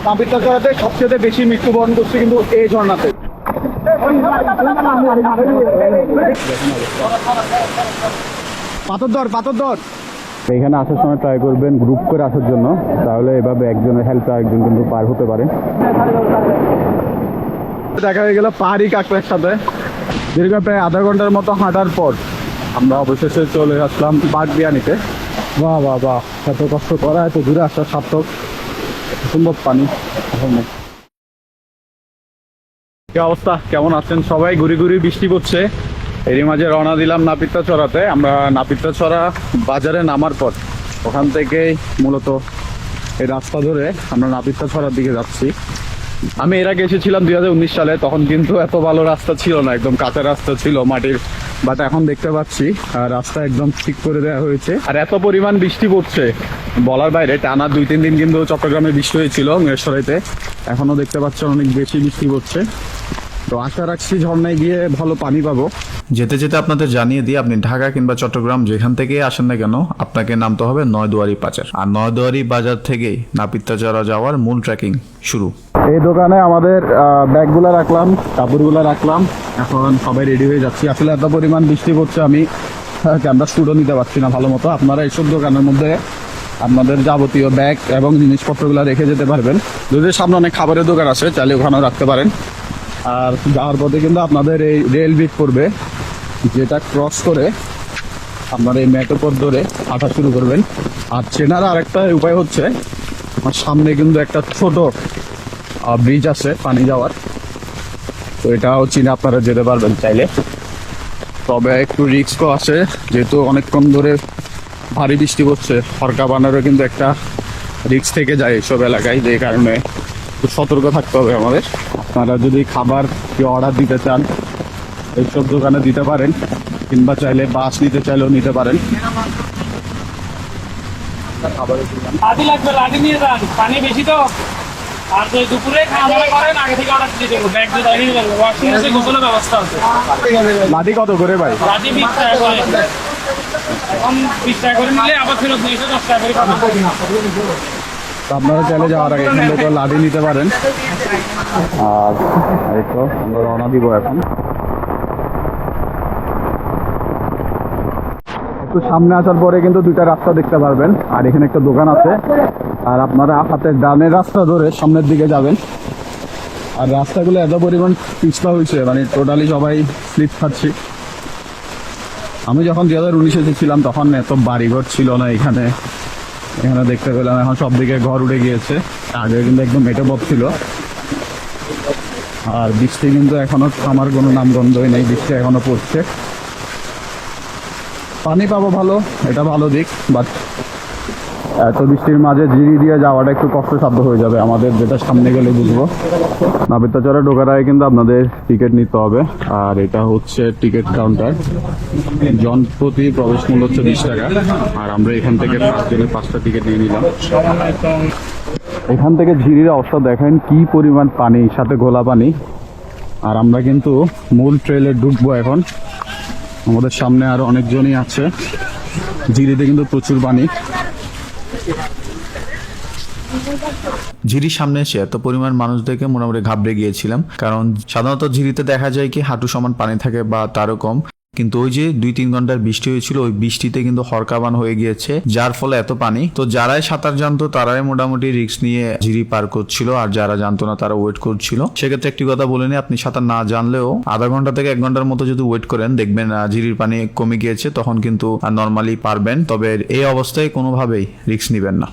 নাপিতা চড়াতে সবচেয়ে বেশি মৃত্যুবরণ করছে কিন্তু এই ঝর্ণাতে। পাথর ধর। এখানে আসার সময় ট্রাই করবেন গ্রুপ করে আসার জন্য, তাহলে এভাবে একজনের হেল্পে আরেকজন কিন্তু পার হতে পারে। দেখা হয়ে গেল পাহাড়ি কাঁকড়ার সাথে দীর্ঘ প্রায় আধা ঘন্টার মতো হাঁটার পর আমরা অবশেষে চলে আসলাম বাগবিয়ানিতে। বাহ বাহ বাহ, এত কষ্ট করা, এত দূরে আসা সার্থক। সুন্দর পানি। কি অবস্থা, কেমন আছেন সবাই? ঘুরি ঘুরি বৃষ্টি পড়ছে, এরই মাঝে রওনা দিলাম নাপিতা চড়াতে। আমরা নাপিতা চড়া বাজারে নামার পর ওখান থেকেই মূলত এই রাস্তা ধরে আমরা নাপিতা চড়ার দিকে যাচ্ছি। আমি এর আগে এসেছিলাম 2019 সালে, তখন কিন্তু এত ভালো রাস্তা ছিল না, একদম কাঁচা রাস্তা ছিল মাটির। বাট এখন দেখতে পাচ্ছি রাস্তা একদম ঠিক করে দেওয়া হয়েছে। আর এত পরিমাণ বৃষ্টি পড়ছে বলার বাইরে, টানা 2-3 দিন কিন্তু চট্টগ্রামে বৃষ্টি হয়েছিল মেঘেশ্বরাইতে, এখনো দেখতে পাচ্ছেন অনেক বেশি বৃষ্টি পড়ছে। তো আশা রাখছি ঝর্ণায় গিয়ে ভালো পানি পাবো। যেতে যেতে আপনাদের জানিয়ে দিই, আপনি ঢাকা কিংবা চট্টগ্রাম যেখান থেকে আসেন না কেন, আপনাকে নামতে হবে নয়দুয়ারি বাজার। আর নয়দুয়ারি বাজার থেকেই নাপিতা চড়া যাওয়ার মূল ট্রেকিং শুরু। এই দোকানে আমাদের ব্যাগগুলো রাখলাম, কাপড়গুলো রাখলাম, এখন সবাই রেডি হয়ে যাচ্ছি। আসলে এত পরিমাণ বৃষ্টি পড়ছে, আমি ক্যামেরা স্টুডিও নিতে পারছি না ভালো মতো। আপনারা এইসব দোকানের মধ্যে আপনাদের যাবতীয় ব্যাগ এবং জিনিসপত্রগুলো রেখে যেতে পারবেন। যদি সামনে অনেক খাবারের দোকান আছে, চাইলে ওখানেও রাখতে পারেন। আর যাওয়ার পথে কিন্তু আপনাদের এই রেল ব্রিজ পড়বে, যেটা ক্রস করে আপনারা এই মেট্রোপথ ধরে হাঁটা শুরু করবেন। আর চেনার আরেকটা উপায় হচ্ছে, আমার সামনে কিন্তু একটা ছোট ব্রিজ আছে পানি যাওয়ার, তো এটাও চিনে আপনারা যেতে পারবেন চাইলে। তবে একটু রিস্কও আছে, যেহেতু অনেকক্ষণ ধরে ভারী বৃষ্টি পড়ছে। হরকা বানারও কিন্তু একটা রিস্ক থেকে যায় এইসব এলাকায়, যে কারণে একটু সতর্ক থাকতে হবে আমাদের। আপনারা যদি খাবার কি অর্ডার দিতে চান, এইসব দোকানে দিতে পারেন, কিংবা চাইলে বাস নিতে চাইলেও নিতে পারেন। লাঠি লাগবে, লাঠি নিয়ে যান, পানি বেশি তো। আর দুপুরে খাওয়া করেন, আগে থেকে অর্ডার দিয়ে দেবো, ব্যাগ দিয়ে দাঁড়িয়ে যাবো, ওয়াশিং মেশিন গোসলের ব্যবস্থা আছে। লাঠি কত করে ভাই? লাঠি 20 টাকা করে, এখন 20 টাকা করে নিলে আবার ফেরত 10 টাকা করে পাবেন। তো আপনারা চাইলে যাওয়ার আগে এখান থেকে লাঠি নিতে পারেন। আর এই তো আমরা রওনা দিব এখন। একটু সামনে আসার পরে কিন্তু দুইটা রাস্তা দেখতে পারবেন, আর এখানে একটা দোকান আছে। আর আপনারা হাতের ডানের রাস্তা ধরে সামনের দিকে যাবেন। আর রাস্তাগুলো এত পরিমাণ পিছলা হয়েছে, মানে টোটালি সবাই স্লিপ খাচ্ছি। আমি যখন 2019 এসেছিলাম তখন এত বাড়িঘর ছিল না এখানে। এখানে দেখতে পেলাম এখন সব দিকে ঘর উঠে গিয়েছে, আগে কিন্তু একদম মেঠোপথ ছিল। আর বৃষ্টি কিন্তু এখনো আমার কোনো নামগন্ধই নেই, বৃষ্টি এখনো পড়ছে। পানি পাবো ভালো, এটা ভালো দিক। বাট এত বৃষ্টির মাঝে জিরি দিয়ে যাওয়াটা একটু কষ্টসাধ্য হয়ে যাবে আমাদের, যেটা সামনে গেলে বুঝবো। নাপিতা চড়া ঢোকার আগে কিন্তু আপনাদের টিকিট নিতে হবে। আর এটা হচ্ছে টিকিট কাউন্টার, জন প্রতি প্রবেশ মূল্য হচ্ছে 20 টাকা। আর আমরা এখান থেকে 5 জনের 5টা টিকিট নিয়ে নিলাম। এখান থেকে ঝিরির অবস্থা দেখেন, কি পরিমাণ পানি, সাথে ঘোলা পানি। আর আমরা কিন্তু মূল ট্রেলে ঢুকবো এখন। আমাদের সামনে আরো অনেকজনই আছে। ঝিরিতে কিন্তু প্রচুর পানি। ঝিরির সামনে এসে এত পরিমাণ মানুষ দেখে মোটামুটি ঘাবড়ে গিয়েছিলাম, কারণ সাধারণত ঝিরিতে দেখা যায় কি হাঁটু সমান পানি থাকে বা তারও কম। কিন্তু ওই যে 2-3 ঘন্টার বৃষ্টি হয়েছিল, ওই বৃষ্টিতে কিন্তু হরকাবান হয়ে গিয়েছে, যার ফলে এত পানি। তো যারাই সাঁতার জানতো তারাই মোটামুটি রিস্ক নিয়ে ঝিরি পার করছিল, আর যারা জানতো না তারা ওয়েট করছিল। সেক্ষেত্রে একটি কথা বলে নি, আপনি সাঁতার না জানলেও আধা ঘন্টা থেকে 1 ঘন্টার মতো যদি ওয়েট করেন, দেখবেন ঝিরির পানি কমে গিয়েছে, তখন কিন্তু নর্মালি পারবেন। তবে এই অবস্থায় কোনোভাবেই রিস্ক নিবেন না।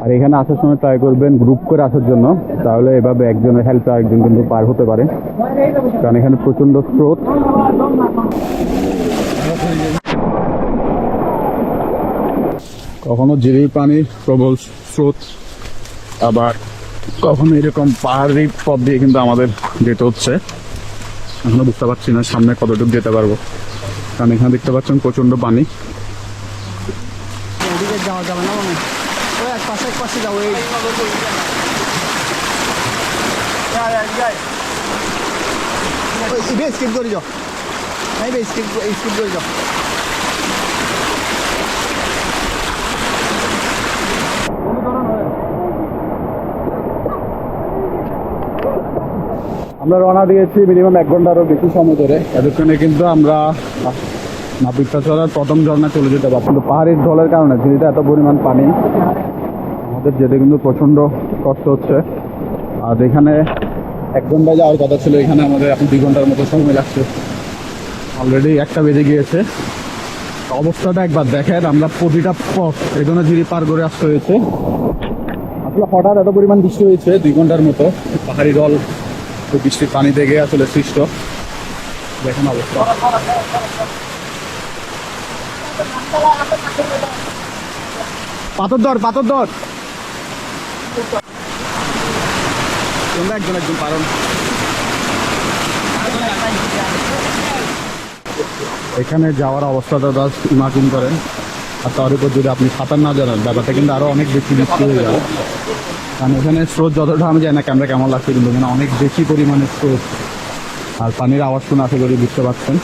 আর এখানে আসার সময় ট্রাই করবেন গ্রুপ করে আসার জন্য, তাহলে এভাবে একজনের হেল্পে আরেকজন কিন্তু পার হতে পারে, কারণ এখানে প্রচন্ড স্রোত। কখনো ঝিরির পানির প্রবল স্রোত, আবার কখনো এরকম পাহাড়ি পথ দিয়ে কিন্তু আমাদের যেতে হচ্ছে। এখনো বুঝতে পারছি না সামনে কতটুকু যেতে পারবো, কারণ এখানে দেখতে পাচ্ছেন প্রচন্ড পানি। যাওয়া যাবে না, মানে ওই এক পাশে যাবো। স্কিপ করে যাও, স্কিপ করে যাও। আমরা রওনা দিয়েছি মিনিমাম 1 ঘন্টারও বেশি সময় ধরে। এতক্ষণে কিন্তু আমরা নাবিকটা চড়ার প্রথম ঝর্ণা চলে যেতে পারছি, কিন্তু পাহাড়ের ঢলের কারণে ঝিরিতে এত পরিমাণ পানি আমাদের যেতে কিন্তু প্রচণ্ড কষ্ট হচ্ছে। আর এখানে 1 ঘন্টা যাওয়ার কথা ছিল, এখানে আমাদের এখন 2 ঘন্টার মতো সময় লাগছে। অলরেডি 1টা বেজে গিয়েছে। অবস্থাটা একবার দেখেন, আমরা প্রতিটা পথ এখানে ঝিরি পার করে আসতে হয়েছে। আসলে হঠাৎ এত পরিমাণ বৃষ্টি হয়েছে 2 ঘন্টার মতো, পাহাড়ি ঢল বৃষ্টির পানি থেকে আসলে সৃষ্ট। দেখেন অবস্থা। পাথর ধর তোমরা একজন পারো। এখানে যাওয়ার অবস্থাটা জাস্ট ইমাজিন করেন। আর তার উপর যদি আপনি সাঁতার না জানেন, ব্যাপারটা কিন্তু আরো অনেক বেশি রিস্কি হয়ে যাবে। কারণ এখানে স্রোত যতটা আমি জানি না ক্যামেরা কেমন লাগছে, কিন্তু এখানে অনেক বেশি পরিমাণে স্রোত। আর পানির আওয়াজ শুনে আশা করি বুঝতে পারছেন।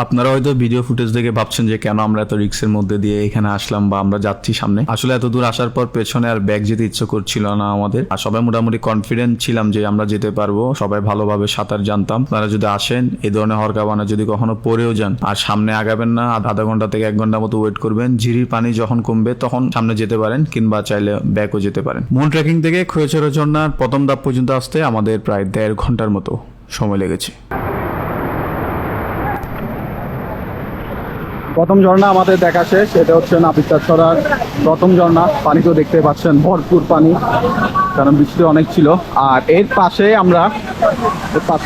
আপনারা হয়তো ভিডিও ফুটেজ দেখে ভাবছেন যে কেন আমরা এত রিস্কের মধ্যে দিয়ে এখানে আসলাম বা আমরা যাচ্ছি সামনে। আসলে এত দূর আসার পর পেছনে আর ব্যাগ যেতে ইচ্ছে করছিল না আমাদের। আর সবাই মোটামুটি কনফিডেন্ট ছিলাম যে আমরা যেতে পারবো, সবাই ভালোভাবে সাঁতার জানতাম। আপনারা যদি আসেন এই ধরনের হরকাবানা যদি কখনো পড়েও যান আর সামনে আগাবেন না, আধা ঘন্টা থেকে 1 ঘন্টা মতো ওয়েট করবেন। ঝিরির পানি যখন কমবে তখন সামনে যেতে পারেন, কিংবা চাইলে ব্যাকও যেতে পারেন। মুন ট্রেকিং থেকে খৈয়াছড়া ঝর্ণার প্রথম ধাপ পর্যন্ত আসতে আমাদের প্রায় 1.5 ঘন্টার মতো সময় লেগেছে। প্রথম ঝর্ণা আমাদের দেখা শেষ। এটা হচ্ছে নাপিতা ছড়ার প্রথম ঝর্ণা। পানি তো দেখতে পাচ্ছেন, ভরপুর পানি, কারণ বৃষ্টি অনেক ছিল। আর এর পাশে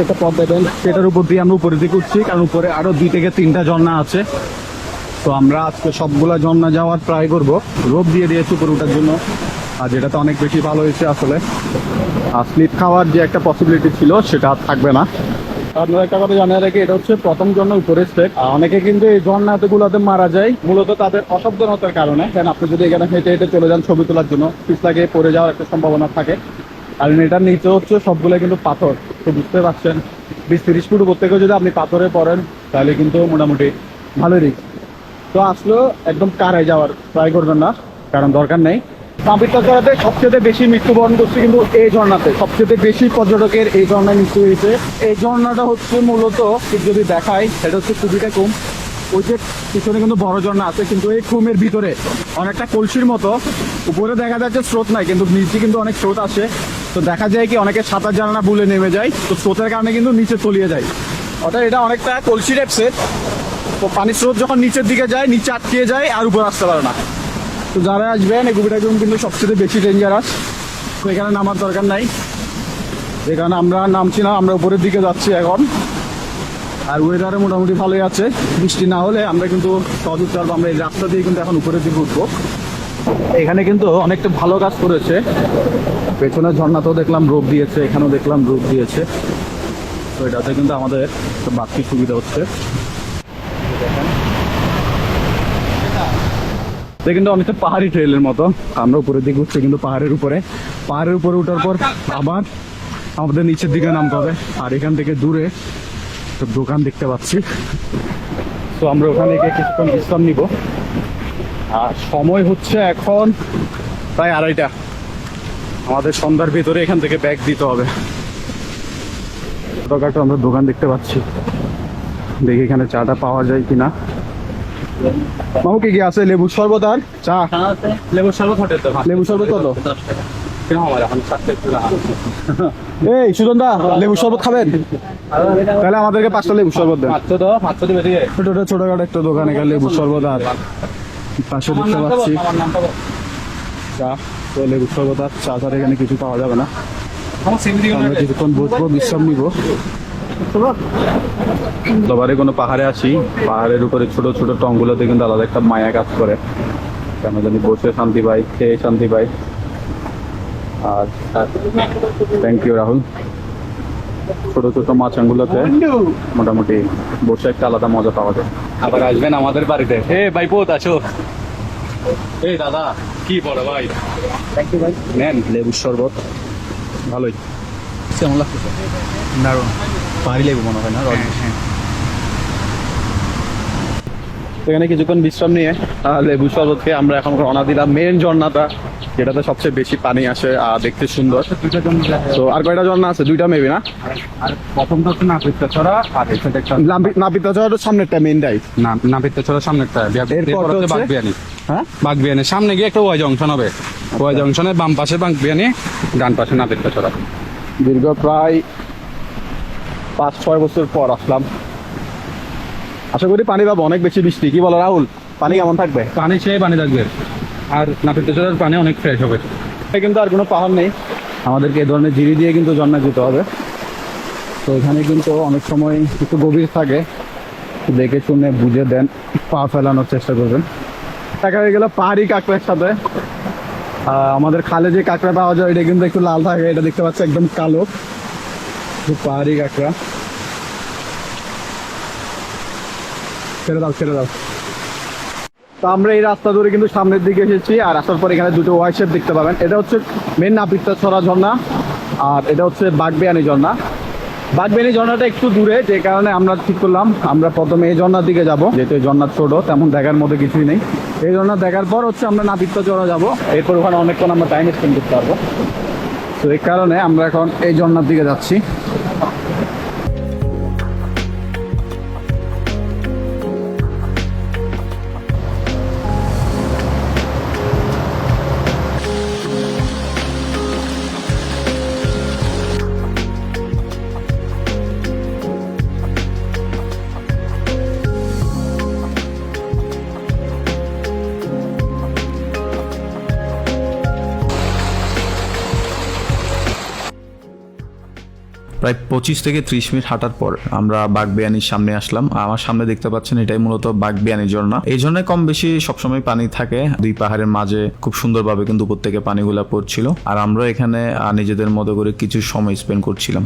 একটা পথ দেবেন, সেটার উপর দিয়ে আমরা উপরের দিকে উঠছি, কারণ উপরে আরো 2 থেকে 3টা ঝর্ণা আছে। তো আমরা আজকে সবগুলা ঝর্ণা যাওয়ার ট্রাই করবো। রোপ দিয়ে দিয়েছি উপরে ওঠার জন্য, আর যেটাতে অনেক বেশি ভালো হয়েছে আসলে। আর স্লিপ খাওয়ার যে একটা পসিবিলিটি ছিল সেটা আর থাকবে না। আপনারা একটা কথা জানিয়ে রাখি, এটা হচ্ছে প্রথম ঝর্ণা উপরের স্টেপ। অনেকে কিন্তু এই ঝর্ণাগুলোতে মারা যায় মূলত তাদের অসাবধানতার কারণে। কারণ আপনি যদি এখানে হেঁটে হেঁটে চলে যান ছবি তোলার জন্য, পিছলাকে পড়ে যাওয়ার একটা সম্ভাবনা থাকে। কারণ এটার নিচে হচ্ছে সবগুলো কিন্তু পাথর। তো বুঝতে পারছেন, 20-30 ফুট উপর থেকেও যদি আপনি পাথরে পড়েন তাহলে কিন্তু মোটামুটি ভালো রিস্ক। তো আসলেও একদম কারে যাওয়ার ট্রাই করবেন না, কারণ দরকার নেই। নাপিতা চড়াতে সবচেয়ে বেশি মৃত্যুবরণ করছে কিন্তু এই ঝর্ণাতে, সবচেয়ে বেশি পর্যটকের এই ঝর্ণায় মৃত্যু হয়েছে। এই ঝর্ণাটা হচ্ছে মূলত যদি দেখাই, এটা হচ্ছে কুবিটা কুম। ওই যে পিছনে কিন্তু বড় ঝর্ণা আছে, কিন্তু এই কুমের ভিতরে অনেকটা কলসির মতো। উপরে দেখা যাচ্ছে স্রোত নাই, কিন্তু নিচে কিন্তু অনেক স্রোত আসে। তো দেখা যায় কি অনেকে সাঁতার জানে না, ভুলে নেমে যায়, তো স্রোতের কারণে কিন্তু নিচে তলিয়ে যায়। অর্থাৎ এটা অনেকটা কলসি টাইপসের। তো পানির স্রোত যখন নিচের দিকে যায়, নিচে আটকে যায় আর উপর আসতে পারে না। তো যারা আসবেন, এই কুবিটা কুম কিন্তু সবচেয়ে বেশি ডেঞ্জারাস। তো এখানে নামার দরকার নাই, যে কারণে আমরা নামছি না, আমরা উপরের দিকে যাচ্ছি এখন। আর ওয়েদারে মোটামুটি ভালোই আছে, বৃষ্টি না হলে আমরা কিন্তু সহজ উঠতে পারবো। আমরা এই রাস্তা দিয়ে কিন্তু এখন উপরের দিকে উঠবো। এখানে কিন্তু অনেকটা ভালো কাজ করেছে। পেছনের ঝর্ণাতেও দেখলাম রোপ দিয়েছে, এখানেও দেখলাম রোপ দিয়েছে। তো এটাতে কিন্তু আমাদের একটা বাড়তি সুবিধা হচ্ছে। এটা কিন্তু অনেকটা পাহাড়ি ট্রেলের মতো। আমরা উপরের দিকে উঠছি কিন্তু পাহাড়ের উপরে উঠার পর আবার আমাদের নিচের দিকে নামতে হবে। আর এখান থেকে দূরে একটা দোকান দেখতে পাচ্ছি, তো আমরা ওখানে গিয়ে কিছুক্ষণ বিশ্রাম নিব। আর সময় হচ্ছে এখন প্রায় 2:30। আমাদের সন্ধ্যার ভিতরে এখান থেকে ব্যাগ দিতে হবে। ছোটখাটো আমরা দোকান দেখতে পাচ্ছি, দেখি এখানে চাটা পাওয়া যায় কিনা। মামু কি আছে? লেবুর শরবত আর চা? লেবুর শরবত হোটেল তো লেবুর শরবত কত? আমার এখন 7 এই সুজনদা, লেবুর শরবত খাবেন? তাহলে আমাদেরকে 5টা লেবুর শরবত দেন। মাত্র বেশি ছোটখাটো একটা দোকান, এখানে লেবুর শরবত আর পাশে দেখতে পাচ্ছি চা। তো লেবুর শরবত আর চা ছাড়া এখানে কিছু পাওয়া যাবে না। আমরা কিছুক্ষণ বসবো, বিশ্রাম নিব। যতবারে কোনো পাহাড়ে আসি, পাহাড়ের উপরে ছোট ছোট টংগুলোতে কিন্তু আলাদা একটা মায়া কাজ করে। কেন জানি বসে শান্তি পাই, খেয়ে শান্তি পাই। আর থ্যাংক ইউ রাহুল। ছোট ছোট মাছগুলোতে মোটামুটি বসে একটা আলাদা মজা পাওয়া যায়। আবার আসবেন আমাদের বাড়িতে। ভাই পোত আসো। দাদা কি বড় ভাই, থ্যাংক ইউ ভাই। নেন লেবুর শরবত, ভালোই। কেমন লাগছে? দারুণ, পাহাড়ি লেবু মনে হয় না? এখানে কিছুক্ষণ বিশ্রাম নিয়ে লেবু শরবত খেয়ে আমরা এখন রওনা দিলাম মেন ঝর্ণাটা যেটাতে সবচেয়ে বেশি পানি আসে আর দেখতে সুন্দর। তো আর কয়টা ঝর্ণা আছে? 2টা মেবি না? আর প্রথমটা হচ্ছে নাপিতছড়া আর এটা একটা নাপিতাচড়ার সামনেরটা মেইনটাই। নাপিতছড়ার সামনেরটা এরপর হচ্ছে হচ্ছে- বাগবিয়ানি। হ্যাঁ, বাগবিয়ানি সামনে গিয়ে একটা ওয়াই জংশন হবে, ওয়াই জংশনের বাম পাশে বাগবিয়ানি, ডান পাশে নাপিতছড়া। দীর্ঘ প্রায় 5-6 বছর পর আসলাম। আশা করি পানি পাবো, অনেক বেশি বৃষ্টি। কি বলো রাহুল, পানি কেমন থাকবে? পানি সেই পানি থাকবে, আর নাপিতছড়ার পানি অনেক ফ্রেশ হবে। এখানে কিন্তু আর কোনো পাহাড় নেই, আমাদেরকে এই ধরনের জিরি দিয়ে কিন্তু ঝর্ণা যেতে হবে। তো এখানে কিন্তু অনেক সময় একটু গভীর থাকে, দেখে শুনে বুঝে দেন, পা ফেলানোর চেষ্টা করবেন। দেখা হয়ে গেল পাহাড়ি কাঁকড়ার সাথে। আমাদের খালে যে কাঁকড়া পাওয়া যায় এটা কিন্তু একটু লাল থাকে, এটা দেখতে পাচ্ছি একদম কালো। পাহাড়ি কাঁকড়া, ছেড়ে দাও ছেড়ে দাও। তো আমরা এই রাস্তা ধরে কিন্তু সামনের দিকে এসেছি, আর আসার পর এখানে দুটো ওয়াই শেপ দেখতে পাবেন। এটা হচ্ছে মেন নাপিতছড়া ঝর্ণা, আর এটা হচ্ছে বাগবিয়ানি ঝর্ণা। বাগবিয়ানি ঝর্ণাটা একটু দূরে, যে কারণে আমরা ঠিক করলাম আমরা প্রথমে এই ঝর্ণার দিকে যাব, যেহেতু এই ঝর্ণা ছোট, তেমন দেখার মধ্যে কিছুই নেই। এই ঝর্ণা দেখার পর হচ্ছে আমরা নাপিতছড়া যাব, এরপর ওখানে অনেকক্ষণ আমরা টাইম স্পেন্ড করতে পারবো। তো এই কারণে আমরা এখন এই ঝর্ণার দিকে যাচ্ছি। প্রায় 25 থেকে 30 মিনিট হাঁটার পর আমরা বাগবিয়ানির সামনে আসলাম। আমার সামনে দেখতে পাচ্ছেন এটাই মূলত বাগবিয়ানি ঝর্ণা। এই ঝর্ণায় কম বেশি সবসময় পানি থাকে, দুই পাহাড়ের মাঝে খুব সুন্দরভাবে কিন্তু উপর থেকে পানিগুলা পড়ছিল, আর আমরা এখানে নিজেদের মতো করে কিছু সময় স্পেন্ড করছিলাম।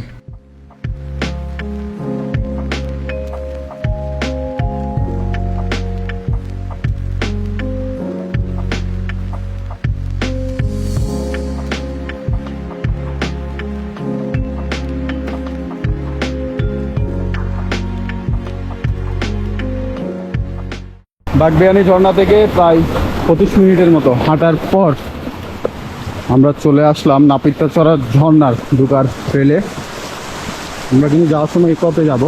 বাগবিয়ানি ঝর্ণা থেকে প্রায় 25 মিনিটের মতো হাঁটার পর আমরা চলে আসলাম নাপিতছড়া ঝর্ণার ঢুকার ট্রেলে। আমরা কিন্তু যাওয়ার সময় এই পথে যাব,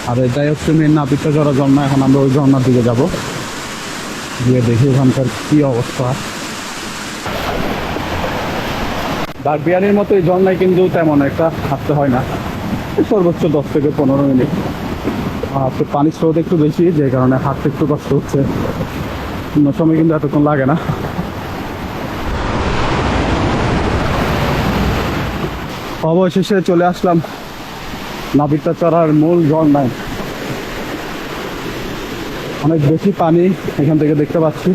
আর এটাই হচ্ছে মেন নাপিতছড়া ঝর্ণা। এখন আমরা ওই ঝর্ণার দিকে যাব, গিয়ে দেখি ওখানকার কি অবস্থা। বাগবিয়ানির মতো এই ঝর্ণায় কিন্তু তেমন একটা হাঁটতে হয় না, সর্বোচ্চ 10 থেকে 15 মিনিট। তো পানির স্রোত একটু বেশি, যে কারণে হাঁটতে একটু কষ্ট হচ্ছে, অন্য সময় কিন্তু এতক্ষণ লাগে না। অবশেষে চলে আসলাম নাপিতছড়ার মূল ঝর্ণায়। অনেক বেশি পানি এখান থেকে দেখতে পাচ্ছি।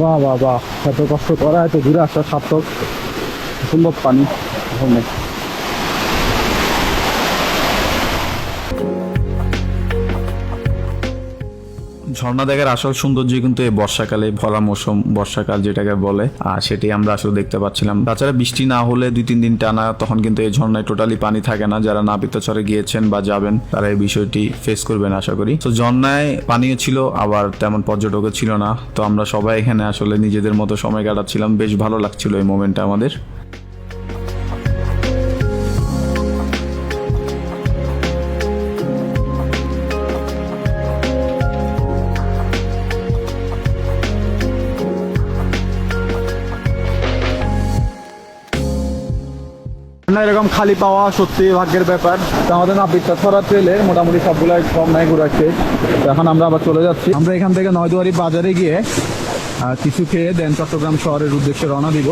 বাহ বাহ বাহ, এত কষ্ট করা, এত দূরে আসা সার্থক। সুন্দর পানি ওখানে। ঝর্ণা দেখার আসল সৌন্দর্য কিন্তু এই বর্ষাকালে, ভরা মৌসুম বর্ষাকাল যেটাকে বলে, আর সেটাই আমরা আসলে দেখতে পাচ্ছিলাম। তাছাড়া বৃষ্টি না হলে 2-3 দিন টানা, তখন কিন্তু এই ঝর্ণায় টোটালি পানি থাকে না। যারা নাপিতছড়ে গিয়েছেন বা যাবেন তারা এই বিষয়টি ফেস করবেন আশা করি। তো ঝর্ণায় পানিও ছিল, আবার তেমন পর্যটকও ছিল না। তো আমরা সবাই এখানে আসলে নিজেদের মতো সময় কাটাচ্ছিলাম, বেশ ভালো লাগছিল এই মোমেন্টটা আমাদের। না, এরকম খালি পাওয়া সত্যি ভাগ্যের ব্যাপার। তো আমাদের নাপিতছড়া ট্রেলে মোটামুটি সবগুলো ঝর্ণায় ঘুরাচ্ছে। তো এখন আমরা আবার চলে যাচ্ছি। আমরা এখান থেকে নয়দুয়ারি বাজারে গিয়ে কিছু খেয়ে দেন চট্টগ্রাম শহরের উদ্দেশ্যে রওনা দিব।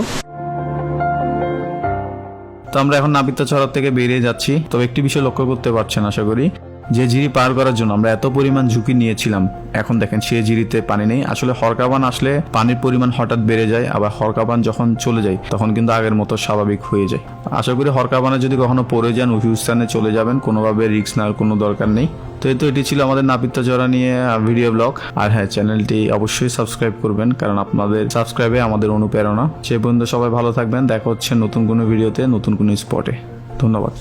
তো আমরা এখন নাপিতছড়া থেকে বেরিয়ে যাচ্ছি। তবে একটি বিষয় লক্ষ্য করতে পারছেন আশা করি, যে ঝিরি পার করার জন্য আমরা এত পরিমাণ ঝুঁকি নিয়েছিলাম, এখন দেখেন সে ঝিরিতে পানি নেই। আসলে হরকাবান আসলে পানির পরিমাণ হঠাৎ বেড়ে যায়, আবার হরকাবান যখন চলে যায় তখন কিন্তু আগের মতো স্বাভাবিক হয়ে যায়। আশা করি হরকাবানে যদি কখনো পড়ে যান উঁচু স্থানে চলে যাবেন, কোনোভাবে রিস্ক নেওয়ার কোনো দরকার নেই। তো এটি ছিল আমাদের নাপিতছড়া নিয়ে ভিডিও ব্লগ। আর হ্যাঁ, চ্যানেলটি অবশ্যই সাবস্ক্রাইব করবেন, কারণ আপনাদের সাবস্ক্রাইবে আমাদের অনুপ্রেরণা। সে পর্যন্ত সবাই ভালো থাকবেন, দেখা হচ্ছে নতুন কোনো ভিডিওতে, নতুন কোনো স্পটে। ধন্যবাদ।